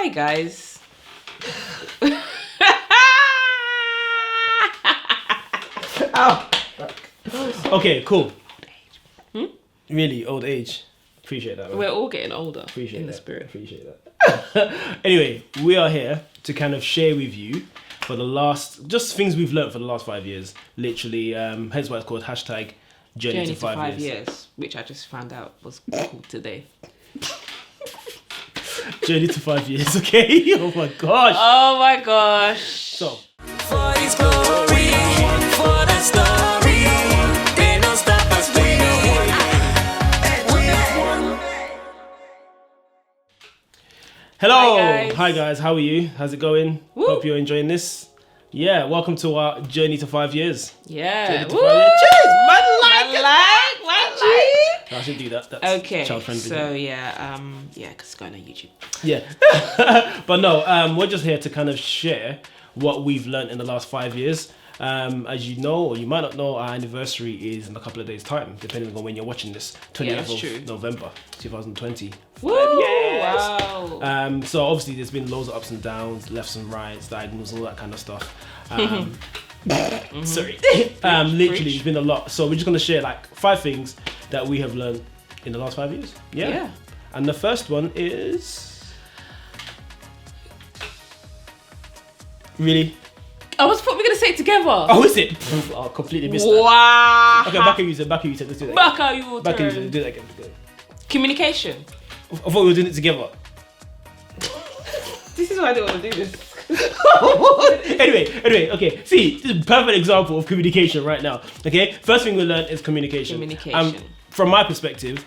Hi guys. Ow. Okay, cool. Really, old age. Appreciate that. Man. We're all getting older. Appreciate in that. the spirit. Appreciate that. Anyway, we are here to kind of share with you for the last, just things we've learned for the last 5 years. Literally, hence why it's called hashtag Journey to 5 years. Which I just found out was called today. Journey to 5 years, okay? Oh my gosh. Oh my gosh. So. For His glory, for the story, they don't stop us. Hello. Hi, guys. Hi guys, how are you? How's it going? Woo. Hope you're enjoying this. Yeah, welcome to our Journey to 5 years. Yeah. Journey to Woo. 5 years. Cheers, man. I I should do that. That's Okay. child friendly. So yeah, because it's going on YouTube. Yeah. But no, we're just here to kind of share what we've learned in the last 5 years. As you know, or you might not know, our anniversary is in a couple of days' time, depending on when you're watching this. 20th of November, 2020. Woo! Yes. Wow. So obviously there's been loads of ups and downs, lefts and rights, diagonals, all that kind of stuff. Sorry. Literally, it's been a lot. So we're just going to share like 5 things that we have learned in the last 5 years. Yeah. And the first one is... Really? I was probably going to say it together. Oh, is it? I completely missed that. Wow. Okay, back at you said. Let's do that. Back at you. Back at you said. Do that again. Communication. I thought we were doing it together. This is why I don't want to do this. Anyway, okay. See, this is a perfect example of communication right now. Okay, first thing we learned is communication. From my perspective,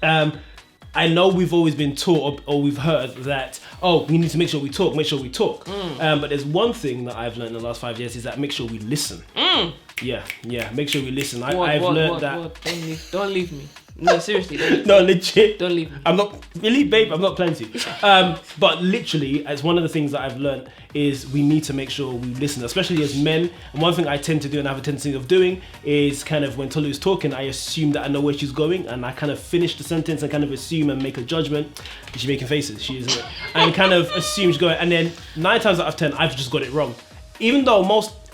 I know we've always been taught or we've heard that, oh, we need to make sure we talk. But there's one thing that I've learned in the last 5 years is that make sure we listen. Yeah, make sure we listen. I've learned that. Don't leave me. No, seriously. Don't leave me. No, legit. Don't leave me. I'm not really, babe. I'm not planning to. But literally, as one of the things that I've learned is we need to make sure we listen, especially as men. And one thing I tend to do and I have a tendency of doing is kind of when Tolu's talking, I assume that I know where she's going, and I kind of finish the sentence and kind of assume and make a judgment. She's making faces. She isn't. And kind of assume she's going, and then 9 times out of 10, I've just got it wrong. Even though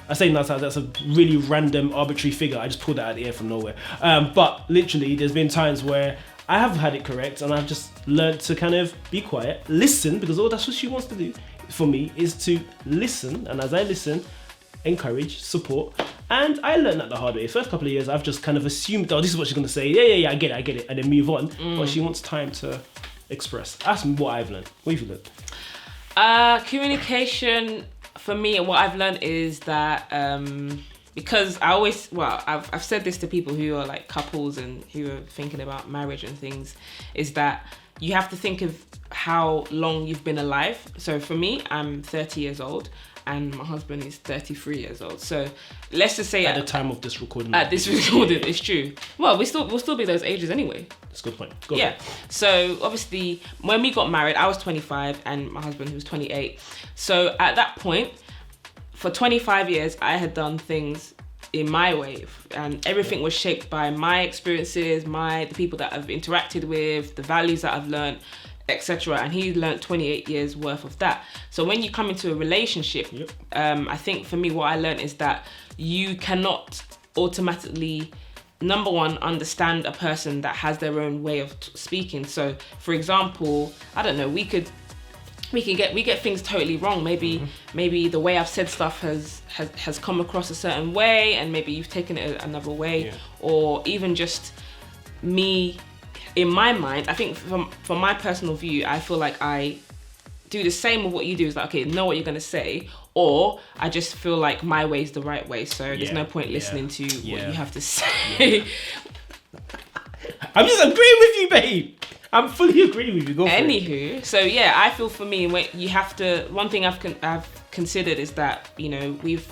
I say 9 times, that's a really random, arbitrary figure. I just pulled that out of the air from nowhere. But literally, there's been times where I have had it correct, and I've just learned to kind of be quiet, listen, because that's what she wants to do for me, is to listen. And as I listen, encourage, support. And I learned that the hard way. The first couple of years, I've just kind of assumed, oh, this is what she's going to say. Yeah, I get it, and then move on. But she wants time to express. That's what I've learned. What have you learned? Communication... For me, what I've learned is that because I've said this to people who are like couples and who are thinking about marriage and things, is that you have to think of how long you've been alive. So for me, I'm 30 years old and my husband is 33 years old. So let's just say at the time of this recording. It's true. Well, we'll still be those ages anyway. That's a good point. So obviously, when we got married, I was 25 and my husband, he was 28. So at that point, for 25 years, I had done things in my way, and everything was shaped by my experiences, the people that I've interacted with, the values that I've learned, etc. And he learned 28 years worth of that. So when you come into a relationship, I think for me, what I learned is that you cannot automatically, number one, understand a person that has their own way of speaking. So for example, I don't know, we get things totally wrong. Maybe the way I've said stuff has come across a certain way, and maybe you've taken it another way, or even just me. In my mind, I think from my personal view, I feel like I do the same with what you do. It's like, okay, know what you're gonna say, or I just feel like my way is the right way. So there's no point listening to what you have to say. I'm just agreeing with you, babe. I'm fully agreeing with you. Go for it. Anywho, so yeah, I feel for me, when you have to. One thing I've considered is that, you know, we've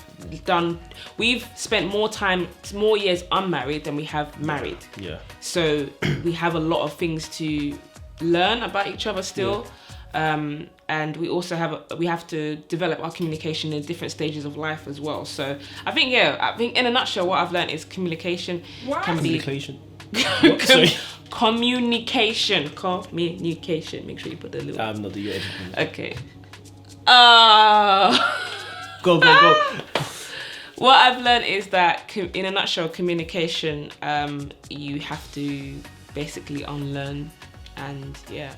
spent more years unmarried than we have married. Yeah. So we have a lot of things to learn about each other still. And we also have to develop our communication in different stages of life as well. So I think in a nutshell, what I've learned is communication can be Communication. Communication. Make sure you put the little. I'm not the educator. Okay. Go. What I've learned is that, in a nutshell, communication, you have to basically unlearn, and yeah.